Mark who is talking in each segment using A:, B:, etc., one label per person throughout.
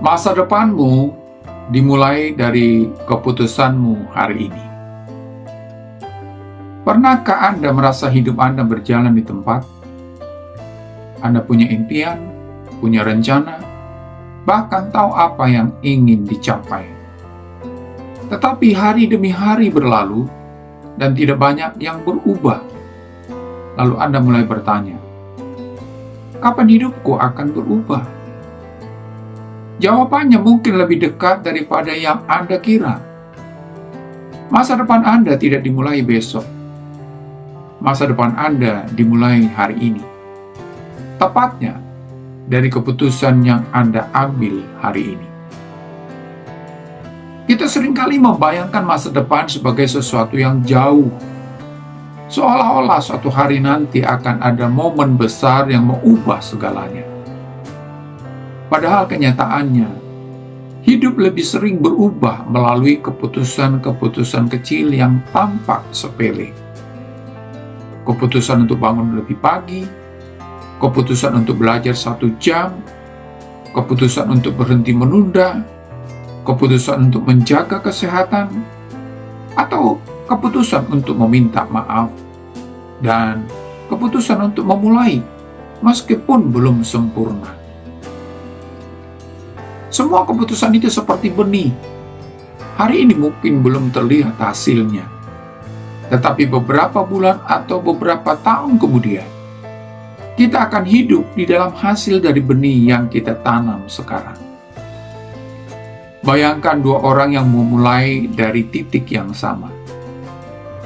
A: Masa depanmu dimulai dari keputusanmu hari ini. Pernahkah Anda merasa hidup Anda berjalan di tempat? Anda punya impian, punya rencana, bahkan tahu apa yang ingin dicapai. Tetapi hari demi hari berlalu dan tidak banyak yang berubah. Lalu Anda mulai bertanya, kapan hidupku akan berubah? Jawabannya mungkin lebih dekat daripada yang Anda kira. Masa depan Anda tidak dimulai besok. Masa depan Anda dimulai hari ini. Tepatnya dari keputusan yang Anda ambil hari ini. Kita seringkali membayangkan masa depan sebagai sesuatu yang jauh. Seolah-olah suatu hari nanti akan ada momen besar yang mengubah segalanya. Padahal kenyataannya, hidup lebih sering berubah melalui keputusan-keputusan kecil yang tampak sepele. Keputusan untuk bangun lebih pagi, keputusan untuk belajar 1 jam, keputusan untuk berhenti menunda, keputusan untuk menjaga kesehatan, atau keputusan untuk meminta maaf, dan keputusan untuk memulai meskipun belum sempurna. Semua keputusan itu seperti benih. Hari ini mungkin belum terlihat hasilnya, tetapi beberapa bulan atau beberapa tahun kemudian, kita akan hidup di dalam hasil dari benih yang kita tanam sekarang. Bayangkan 2 orang yang memulai dari titik yang sama.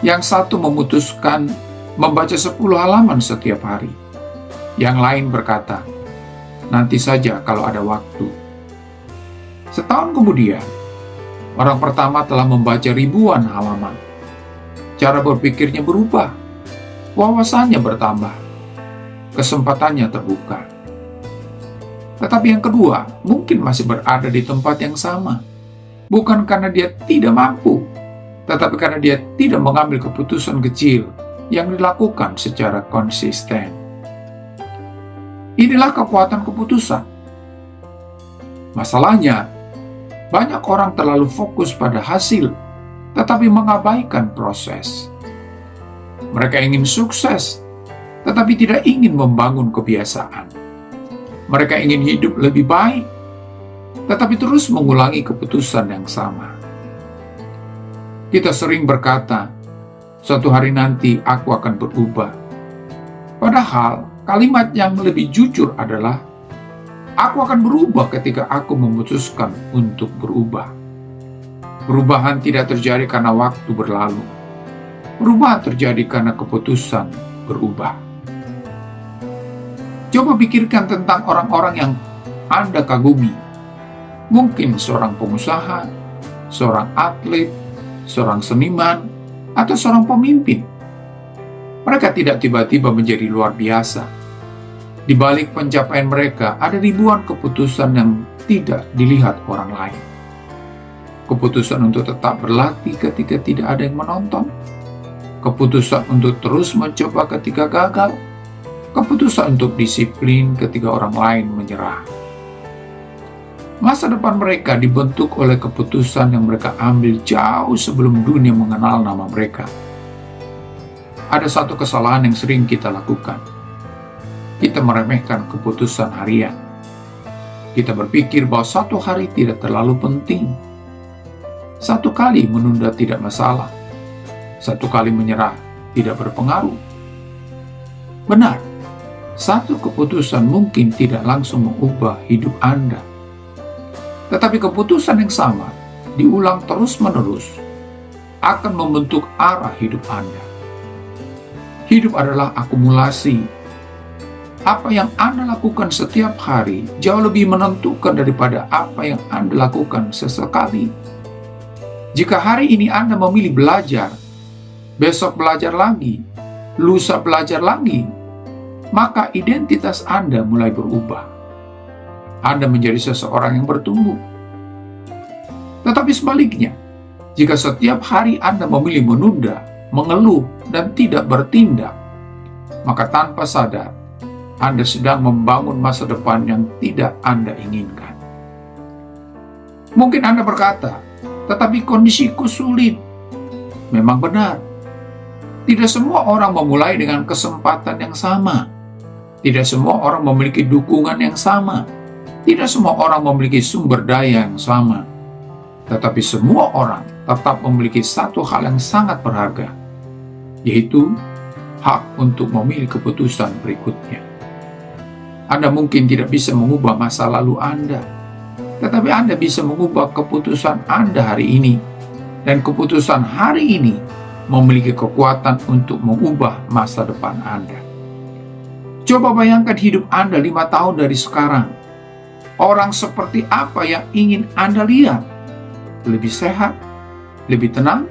A: Yang satu memutuskan membaca 10 halaman setiap hari. Yang lain berkata, nanti saja kalau ada waktu. Setahun kemudian, orang pertama telah membaca ribuan halaman. Cara berpikirnya berubah, wawasannya bertambah, kesempatannya terbuka. Tetapi yang kedua mungkin masih berada di tempat yang sama. Bukan karena dia tidak mampu, tetapi karena dia tidak mengambil keputusan kecil yang dilakukan secara konsisten. Inilah kekuatan keputusan. Masalahnya, banyak orang terlalu fokus pada hasil, tetapi mengabaikan proses. Mereka ingin sukses, tetapi tidak ingin membangun kebiasaan. Mereka ingin hidup lebih baik, tetapi terus mengulangi keputusan yang sama. Kita sering berkata, suatu hari nanti aku akan berubah. Padahal kalimat yang lebih jujur adalah, aku akan berubah ketika aku memutuskan untuk berubah. Perubahan tidak terjadi karena waktu berlalu. Perubahan terjadi karena keputusan berubah. Coba pikirkan tentang orang-orang yang Anda kagumi. Mungkin seorang pengusaha, seorang atlet, seorang seniman, atau seorang pemimpin. Mereka tidak tiba-tiba menjadi luar biasa. Di balik pencapaian mereka ada ribuan keputusan yang tidak dilihat orang lain. Keputusan untuk tetap berlatih ketika tidak ada yang menonton. Keputusan untuk terus mencoba ketika gagal. Keputusan untuk disiplin ketika orang lain menyerah. Masa depan mereka dibentuk oleh keputusan yang mereka ambil jauh sebelum dunia mengenal nama mereka. Ada satu kesalahan yang sering kita lakukan. Kita meremehkan keputusan harian. Kita berpikir bahwa satu hari tidak terlalu penting. Satu kali menunda tidak masalah. Satu kali menyerah tidak berpengaruh. Benar, satu keputusan mungkin tidak langsung mengubah hidup Anda. Tetapi keputusan yang sama, diulang terus-menerus, akan membentuk arah hidup Anda. Hidup adalah akumulasi. Apa yang Anda lakukan setiap hari jauh lebih menentukan daripada apa yang Anda lakukan sesekali. Jika hari ini Anda memilih belajar, besok belajar lagi, lusa belajar lagi, maka identitas Anda mulai berubah. Anda menjadi seseorang yang bertumbuh. Tetapi sebaliknya, jika setiap hari Anda memilih menunda, mengeluh, dan tidak bertindak, maka tanpa sadar, Anda sedang membangun masa depan yang tidak Anda inginkan. Mungkin Anda berkata, tetapi kondisiku sulit. Memang benar. Tidak semua orang memulai dengan kesempatan yang sama. Tidak semua orang memiliki dukungan yang sama. Tidak semua orang memiliki sumber daya yang sama. Tetapi semua orang tetap memiliki satu hal yang sangat berharga, yaitu hak untuk memilih keputusan berikutnya. Anda mungkin tidak bisa mengubah masa lalu Anda, tetapi Anda bisa mengubah keputusan Anda hari ini. Dan keputusan hari ini memiliki kekuatan untuk mengubah masa depan Anda. Coba bayangkan hidup Anda 5 tahun dari sekarang. Orang seperti apa yang ingin Anda lihat? Lebih sehat, lebih tenang,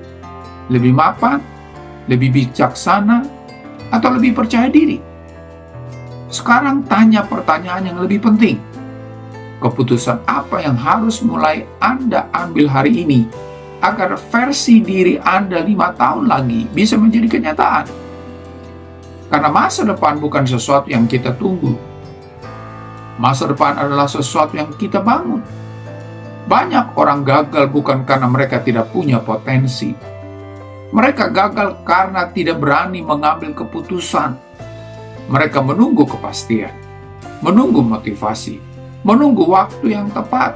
A: lebih mapan, lebih bijaksana, atau lebih percaya diri? Sekarang tanya pertanyaan yang lebih penting. Keputusan apa yang harus mulai Anda ambil hari ini agar versi diri Anda 5 tahun lagi bisa menjadi kenyataan? Karena masa depan bukan sesuatu yang kita tunggu. Masa depan adalah sesuatu yang kita bangun. Banyak orang gagal bukan karena mereka tidak punya potensi. Mereka gagal karena tidak berani mengambil keputusan. Mereka menunggu kepastian, menunggu motivasi, menunggu waktu yang tepat.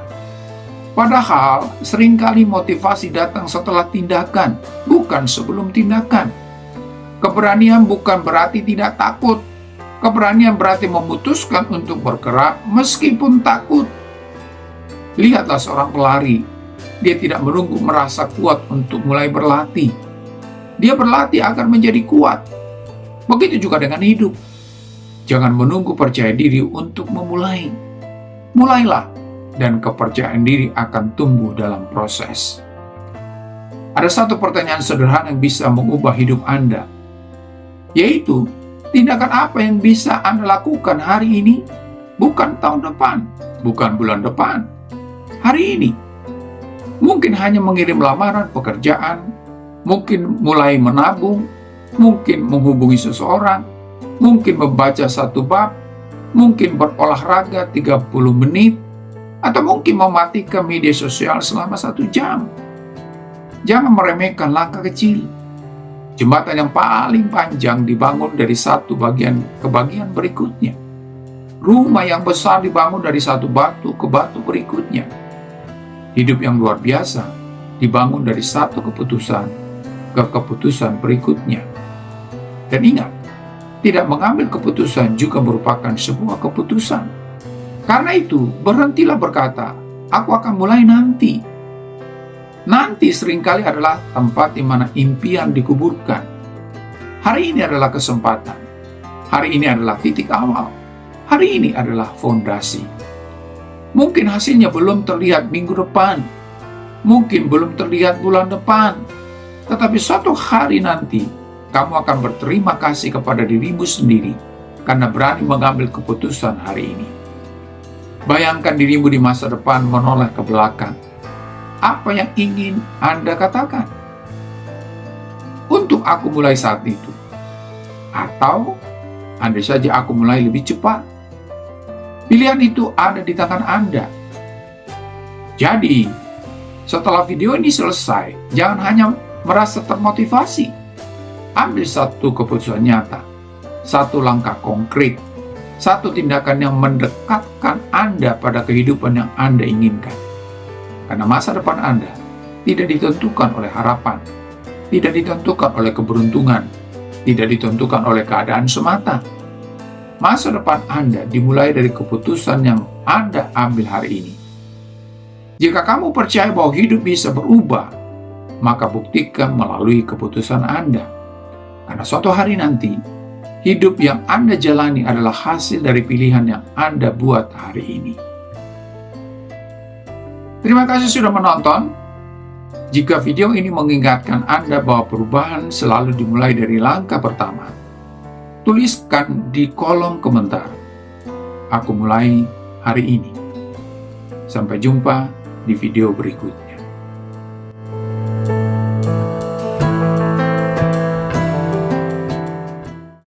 A: Padahal seringkali motivasi datang setelah tindakan, bukan sebelum tindakan. Keberanian bukan berarti tidak takut. Keberanian berarti memutuskan untuk bergerak meskipun takut. Lihatlah seorang pelari. Dia tidak menunggu merasa kuat untuk mulai berlatih. Dia berlatih agar menjadi kuat. Begitu juga dengan hidup. Jangan menunggu percaya diri untuk memulai. Mulailah, dan kepercayaan diri akan tumbuh dalam proses. Ada satu pertanyaan sederhana yang bisa mengubah hidup Anda, yaitu, tindakan apa yang bisa Anda lakukan hari ini, bukan tahun depan, bukan bulan depan, hari ini. Mungkin hanya mengirim lamaran pekerjaan, mungkin mulai menabung, mungkin menghubungi seseorang, mungkin membaca satu bab, mungkin berolahraga 30 menit, atau mungkin mematikan media sosial selama 1 jam. Jangan meremehkan langkah kecil. Jembatan yang paling panjang dibangun dari satu bagian ke bagian berikutnya. Rumah yang besar dibangun dari satu batu ke batu berikutnya. Hidup yang luar biasa dibangun dari satu keputusan ke keputusan berikutnya. Dan ingat, tidak mengambil keputusan juga merupakan sebuah keputusan. Karena itu, berhentilah berkata, aku akan mulai nanti. Nanti seringkali adalah tempat di mana impian dikuburkan. Hari ini adalah kesempatan. Hari ini adalah titik awal. Hari ini adalah fondasi. Mungkin hasilnya belum terlihat minggu depan. Mungkin belum terlihat bulan depan. Tetapi suatu hari nanti, kamu akan berterima kasih kepada dirimu sendiri karena berani mengambil keputusan hari ini. Bayangkan dirimu di masa depan menoleh ke belakang. Apa yang ingin Anda katakan? Untuk aku mulai saat itu. Atau, andai saja aku mulai lebih cepat. Pilihan itu ada di tangan Anda. Jadi, setelah video ini selesai, jangan hanya merasa termotivasi. Ambil satu keputusan nyata, satu langkah konkret, satu tindakan yang mendekatkan Anda pada kehidupan yang Anda inginkan. Karena masa depan Anda tidak ditentukan oleh harapan, tidak ditentukan oleh keberuntungan, tidak ditentukan oleh keadaan semata. Masa depan Anda dimulai dari keputusan yang Anda ambil hari ini. Jika kamu percaya bahwa hidup bisa berubah, maka buktikan melalui keputusan Anda. Karena suatu hari nanti, hidup yang Anda jalani adalah hasil dari pilihan yang Anda buat hari ini. Terima kasih sudah menonton. Jika video ini mengingatkan Anda bahwa perubahan selalu dimulai dari langkah pertama, tuliskan di kolom komentar, aku mulai hari ini. Sampai jumpa di video berikutnya.